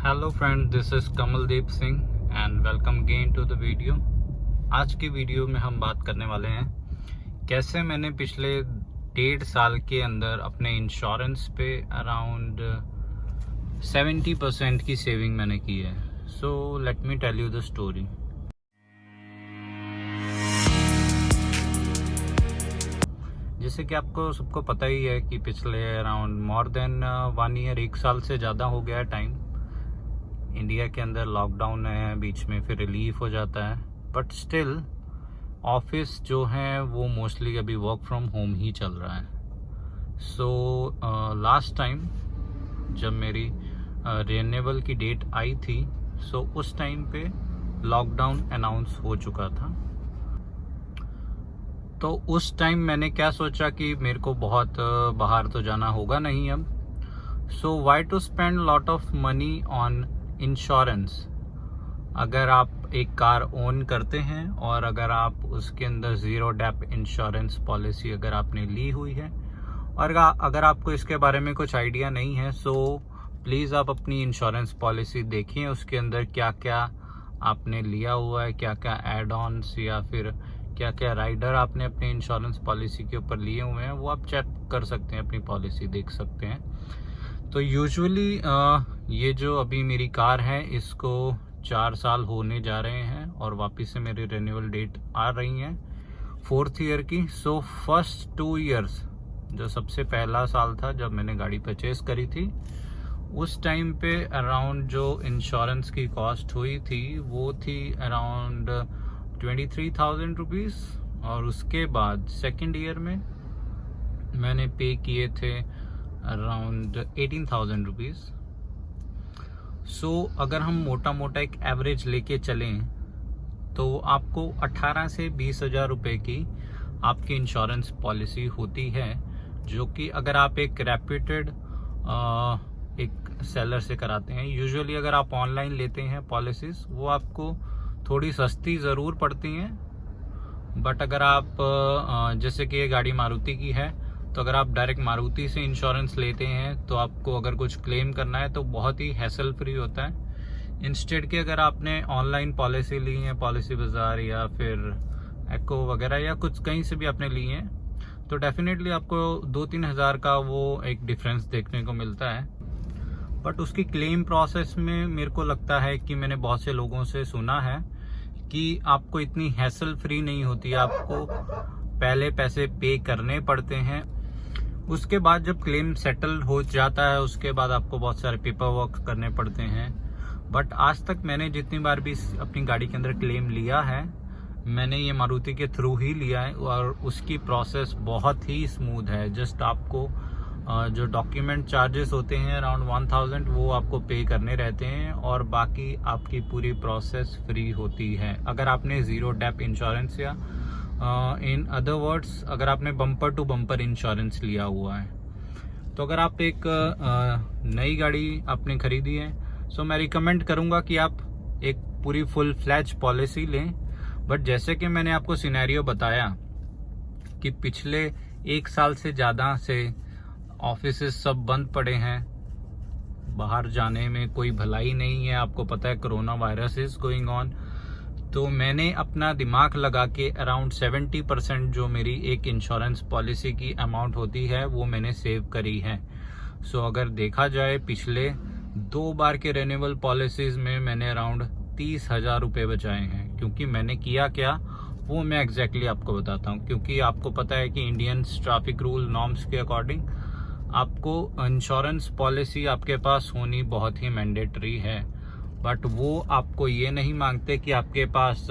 Hello friend, this is Kamaldeep Singh and welcome again to the video. आज की video में हम बात करने वाले हैं कैसे मैंने पिछले 1.5 साल के अंदर अपने इंश्योरेंस पे अराउंड 70% की सेविंग मैंने की है। So let me tell you the story. जैसे कि आपको सबको पता ही है कि पिछले अराउंड मोर देन 1 ईयर, 1 साल से ज़्यादा हो गया है टाइम। इंडिया के अंदर लॉकडाउन है, बीच में फिर रिलीफ हो जाता है, बट स्टिल ऑफिस जो है वो मोस्टली अभी वर्क फ्रॉम होम ही चल रहा है। सो लास्ट टाइम जब मेरी रिन्यूएबल की डेट आई थी, सो उस टाइम पे लॉकडाउन अनाउंस हो चुका था। तो उस टाइम मैंने क्या सोचा कि मेरे को बहुत बाहर तो जाना होगा नहीं अब, so why to spend lot of money on insurance. अगर आप एक कार ओन करते हैं और अगर आप उसके अंदर ज़ीरो डेप इंश्योरेंस पॉलिसी अगर आपने ली हुई है और अगर आपको इसके बारे में कुछ आइडिया नहीं है, सो प्लीज़ आप अपनी इंश्योरेंस पॉलिसी देखिए, उसके अंदर क्या क्या आपने लिया हुआ है, क्या क्या एड ऑन्स या फिर क्या क्या राइडर आपने अपने इंश्योरेंस पॉलिसी के ऊपर लिए हुए हैं, वो आप चेक कर सकते हैं, अपनी पॉलिसी देख सकते हैं। तो यूजुअली ये जो अभी मेरी कार है इसको 4 साल होने जा रहे हैं और वापस से मेरी रिन्यूअल डेट आ रही है 4th ईयर की। सो फर्स्ट 2 इयर्स, जो सबसे पहला साल था जब मैंने गाड़ी परचेज करी थी, उस टाइम पे अराउंड जो इंश्योरेंस की कॉस्ट हुई थी वो थी अराउंड 23,000 रुपीज़। और उसके बाद सेकेंड ईयर में मैंने पे किए थे अराउंड 18,000 रुपीज़। सो अगर हम मोटा मोटा एक एवरेज लेके चलें तो आपको 18 से 20,000 रुपये की आपकी इंश्योरेंस पॉलिसी होती है, जो कि अगर आप एक रेप्यूटेड एक सेलर से कराते हैं। यूजुअली अगर आप ऑनलाइन लेते हैं पॉलिसीज़, वो आपको थोड़ी सस्ती ज़रूर पड़ती हैं, बट अगर आप जैसे कि ये गाड़ी मारुति की है, तो अगर आप डायरेक्ट मारुति से इंश्योरेंस लेते हैं तो आपको अगर कुछ क्लेम करना है तो बहुत ही हैसल फ्री होता है। इंस्टेड के अगर आपने ऑनलाइन पॉलिसी ली है, पॉलिसी बाजार या फिर एको वगैरह या कुछ कहीं से भी आपने ली है, तो डेफिनेटली आपको 2-3 हज़ार का वो एक डिफरेंस देखने को मिलता है। बट उसकी क्लेम प्रोसेस में मेरे को लगता है कि मैंने बहुत से लोगों से सुना है कि आपको इतनी हैसल फ्री नहीं होती, आपको पहले पैसे पे करने पड़ते हैं। उसके बाद जब क्लेम सेटल हो जाता है उसके बाद आपको बहुत सारे पेपर वर्क करने पड़ते हैं। बट आज तक मैंने जितनी बार भी अपनी गाड़ी के अंदर क्लेम लिया है, मैंने ये मारुति के थ्रू ही लिया है और उसकी प्रोसेस बहुत ही स्मूथ है। जस्ट आपको जो डॉक्यूमेंट चार्जेस होते हैं अराउंड 1,000, वो आपको पे करने रहते हैं और बाकी आपकी पूरी प्रोसेस फ्री होती है अगर आपने ज़ीरो डेप इंश्योरेंस या इन अदर वर्ड्स अगर आपने बम्पर टू बम्पर इंश्योरेंस लिया हुआ है। तो अगर आप एक नई गाड़ी आपने खरीदी है, सो मैं रिकमेंड करूंगा कि आप एक पूरी फुल फ्लैज पॉलिसी लें। बट जैसे कि मैंने आपको सिनेरियो बताया कि पिछले 1 साल से ज़्यादा से ऑफिसेस सब बंद पड़े हैं, बाहर जाने में कोई भलाई नहीं है, आपको पता है corona virus is going on. तो मैंने अपना दिमाग लगा के अराउंड 70% जो मेरी एक इंश्योरेंस पॉलिसी की अमाउंट होती है वो मैंने सेव करी है। सो अगर देखा जाए पिछले 2 बार के रिन्यूएबल पॉलिसीज़ में मैंने अराउंड 30,000 रुपये बचाए हैं। क्योंकि मैंने किया क्या वो मैं एग्जैक्टली आपको बताता हूँ। क्योंकि आपको पता है कि इंडियन ट्रैफिक रूल नॉर्म्स के अकॉर्डिंग आपको इंश्योरेंस पॉलिसी आपके पास होनी बहुत ही मैंडेटरी है, बट वो आपको ये नहीं मांगते कि आपके पास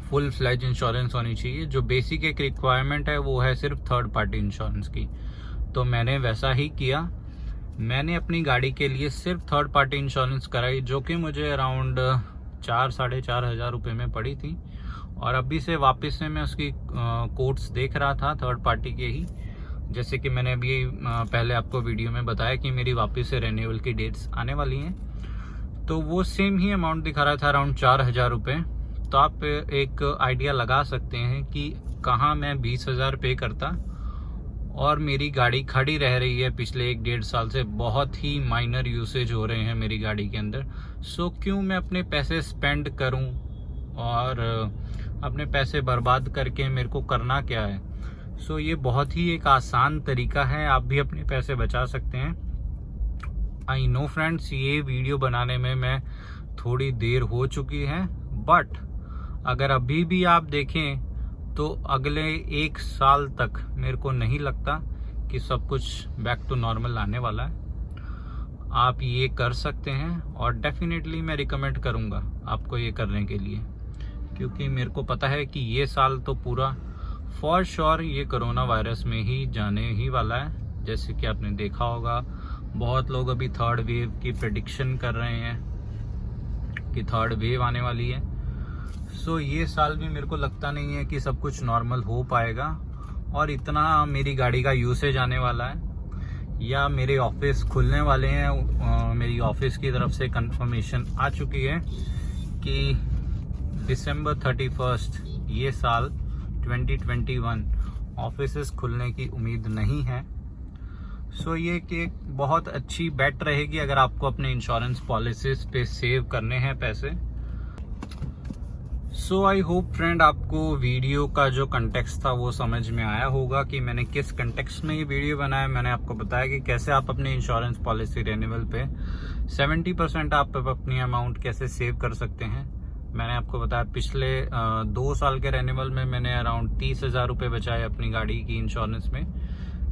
फुल फ्लैज इंश्योरेंस होनी चाहिए। जो बेसिक एक रिक्वायरमेंट है वो है सिर्फ थर्ड पार्टी इंश्योरेंस की। तो मैंने वैसा ही किया, मैंने अपनी गाड़ी के लिए सिर्फ थर्ड पार्टी इंश्योरेंस कराई, जो कि मुझे अराउंड 4-4.5 हज़ार रुपये में पड़ी थी। और अभी से वापस से मैं उसकी कोट्स देख रहा था थर्ड पार्टी के ही, जैसे कि मैंने अभी पहले आपको वीडियो में बताया कि मेरी वापस से रिन्यूअल की डेट्स आने वाली हैं, तो वो सेम ही अमाउंट दिखा रहा था अराउंड 4,000 रुपये। तो आप एक आइडिया लगा सकते हैं कि कहाँ मैं 20,000 पे करता और मेरी गाड़ी खड़ी रह रही है पिछले 1-1.5 साल से, बहुत ही माइनर यूसेज हो रहे हैं मेरी गाड़ी के अंदर। सो क्यों मैं अपने पैसे स्पेंड करूं और अपने पैसे बर्बाद करके मेरे को करना क्या है। सो ये बहुत ही एक आसान तरीका है, आप भी अपने पैसे बचा सकते हैं। आई नो फ्रेंड्स, ये वीडियो बनाने में मैं थोड़ी देर हो चुकी है, बट अगर अभी भी आप देखें तो अगले 1 साल तक मेरे को नहीं लगता कि सब कुछ बैक टू नॉर्मल आने वाला है। आप ये कर सकते हैं और डेफिनेटली मैं रिकमेंड करूँगा आपको ये करने के लिए, क्योंकि मेरे को पता है कि ये साल तो पूरा फॉर श्योर ये कोरोना वायरस में ही जाने ही वाला है। जैसे कि आपने देखा होगा, बहुत लोग अभी थर्ड वेव की प्रेडिक्शन कर रहे हैं कि थर्ड वेव आने वाली है। सो ये साल भी मेरे को लगता नहीं है कि सब कुछ नॉर्मल हो पाएगा और इतना मेरी गाड़ी का यूसेज आने वाला है या मेरे ऑफिस खुलने वाले हैं। मेरी ऑफिस की तरफ से कंफर्मेशन आ चुकी है कि दिसंबर 31 ये साल 2021 ऑफिसेस खुलने की उम्मीद नहीं है। सो ये कि बहुत अच्छी बेट रहेगी अगर आपको अपने इंश्योरेंस पॉलिसीज पे सेव करने हैं पैसे। सो आई होप फ्रेंड आपको वीडियो का जो कंटेक्स्ट था वो समझ में आया होगा कि मैंने किस कंटेक्स्ट में ये वीडियो बनाया। मैंने आपको बताया कि कैसे आप अपने इंश्योरेंस पॉलिसी रेन्यूअल पे 70% आप अपनी अमाउंट कैसे सेव कर सकते हैं। मैंने आपको बताया पिछले 2 साल के रेन्यूअल में मैंने अराउंड 30,000 रुपये बचाए अपनी गाड़ी की इंश्योरेंस में,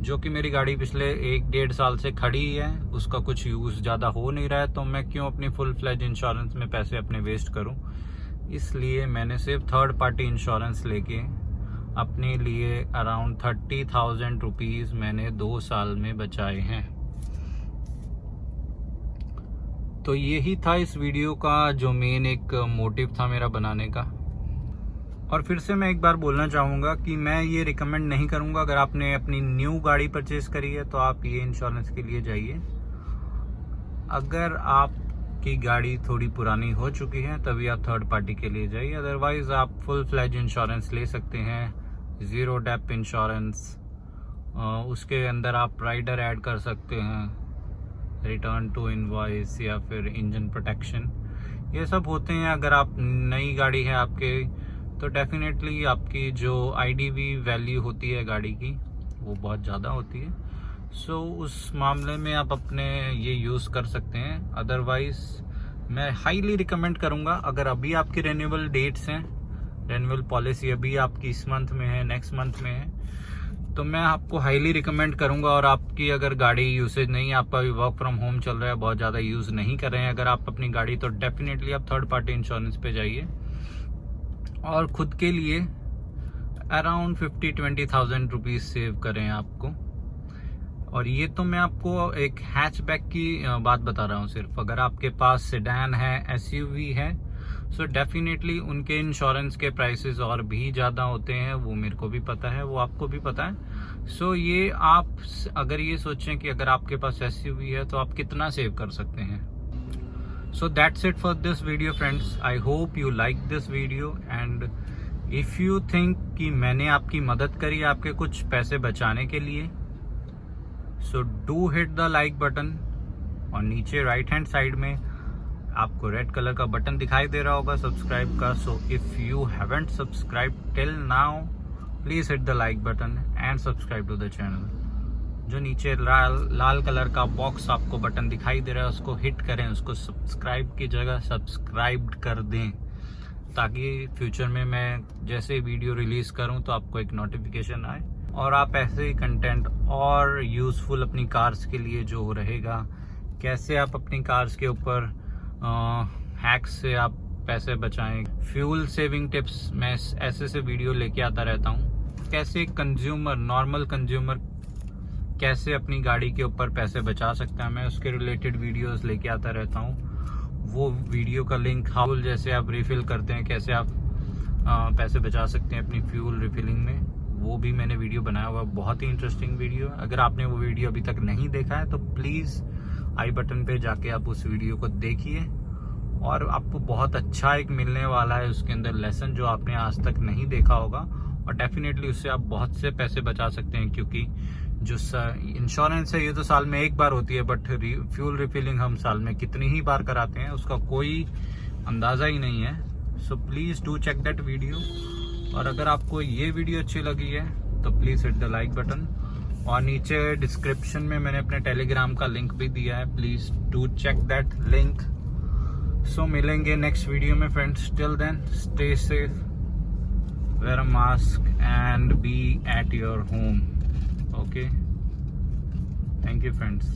जो कि मेरी गाड़ी पिछले 1-1.5 साल से खड़ी है, उसका कुछ यूज़ ज़्यादा हो नहीं रहा है, तो मैं क्यों अपनी फुल फ्लेज इंश्योरेंस में पैसे अपने वेस्ट करूं। इसलिए मैंने सिर्फ थर्ड पार्टी इंश्योरेंस लेके अपने लिए अराउंड 30,000 रुपीज़ मैंने 2 साल में बचाए हैं। तो यही था इस वीडियो का जो मेन एक मोटिव था मेरा बनाने का। और फिर से मैं एक बार बोलना चाहूँगा कि मैं ये रिकमेंड नहीं करूँगा, अगर आपने अपनी न्यू गाड़ी परचेज करी है तो आप ये इंश्योरेंस के लिए जाइए। अगर आपकी गाड़ी थोड़ी पुरानी हो चुकी है तभी आप थर्ड पार्टी के लिए जाइए, अदरवाइज आप फुल फ्लैज इंश्योरेंस ले सकते हैं, 0 डेप इंश्योरेंस। उसके अंदर आप राइडर ऐड कर सकते हैं, रिटर्न टू इनवॉइस या फिर इंजन प्रोटेक्शन, ये सब होते हैं। अगर आप नई गाड़ी है आपके तो डेफिनेटली आपकी जो IDV वैल्यू होती है गाड़ी की वो बहुत ज़्यादा होती है। सो उस मामले में आप अपने ये यूज़ कर सकते हैं। अदरवाइज़ मैं हाईली रिकमेंड करूँगा, अगर अभी आपकी रेन्यूअल डेट्स हैं, रेन्यूअल पॉलिसी अभी आपकी इस मंथ में है, नेक्स्ट मंथ में है, तो मैं आपको हाईली रिकमेंड करूँगा। और आपकी अगर गाड़ी यूसेज नहीं, आपका अभी वर्क फ्रॉम होम चल रहा है, बहुत ज़्यादा यूज़ नहीं कर रहे हैं अगर आप अपनी गाड़ी, तो डेफिनेटली आप थर्ड पार्टी इंश्योरेंस पे जाइए और ख़ुद के लिए अराउंड 50-20,000 रुपीज़ सेव करें आपको। और ये तो मैं आपको एक हैचबैक की बात बता रहा हूँ सिर्फ। अगर आपके पास सेडान है, SUV है, सो डेफिनेटली उनके इंश्योरेंस के प्राइसेस और भी ज़्यादा होते हैं, वो मेरे को भी पता है, वो आपको भी पता है। सो ये आप अगर ये सोचें कि अगर आपके पास SUV है तो आप कितना सेव कर सकते हैं। So that's it for this video friends. I hope you like this video and if you think कि मैंने आपकी मदद करी आपके कुछ पैसे बचाने के लिए, so do hit the like button। और नीचे राइट हैंड साइड में आपको रेड कलर का बटन दिखाई दे रहा होगा सब्सक्राइब का। So if you haven't subscribed till now, please hit the like button and subscribe to the channel। जो नीचे लाल कलर का बॉक्स आपको बटन दिखाई दे रहा है उसको हिट करें, उसको सब्सक्राइब की जगह सब्सक्राइब कर दें, ताकि फ्यूचर में मैं जैसे वीडियो रिलीज़ करूं तो आपको एक नोटिफिकेशन आए और आप ऐसे ही कंटेंट और यूज़फुल अपनी कार्स के लिए जो रहेगा, कैसे आप अपनी कार्स के ऊपर हैक्स से आप पैसे बचाएं, फ्यूल सेविंग टिप्स, मैं ऐसे से वीडियो लेके आता रहता हूं। कैसे कंज्यूमर, नॉर्मल कंज्यूमर कैसे अपनी गाड़ी के ऊपर पैसे बचा सकता है, मैं उसके रिलेटेड वीडियोस लेके आता रहता हूँ। वो वीडियो का लिंक, हाउल जैसे आप रिफ़िल करते हैं, कैसे आप पैसे बचा सकते हैं अपनी फ्यूल रिफिलिंग में, वो भी मैंने वीडियो बनाया हुआ, बहुत ही इंटरेस्टिंग वीडियो। अगर आपने वो वीडियो अभी तक नहीं देखा है तो प्लीज़ आई बटन पे जाके आप उस वीडियो को देखिए और आपको बहुत अच्छा एक मिलने वाला है उसके अंदर लेसन जो आपने आज तक नहीं देखा होगा। और डेफिनेटली उससे आप बहुत से पैसे बचा सकते हैं, क्योंकि जो इंश्योरेंस है ये तो साल में एक बार होती है, बट फ्यूल रिफिलिंग हम साल में कितनी ही बार कराते हैं उसका कोई अंदाज़ा ही नहीं है। So please do check that video. और अगर आपको ये वीडियो अच्छी लगी है तो please hit the like button, और नीचे डिस्क्रिप्शन में मैंने अपने टेलीग्राम का लिंक भी दिया है, please do check that link. So मिलेंगे नेक्स्ट वीडियो में friends. Till then stay safe, wear a mask and be at your home. Okay, thank you friends.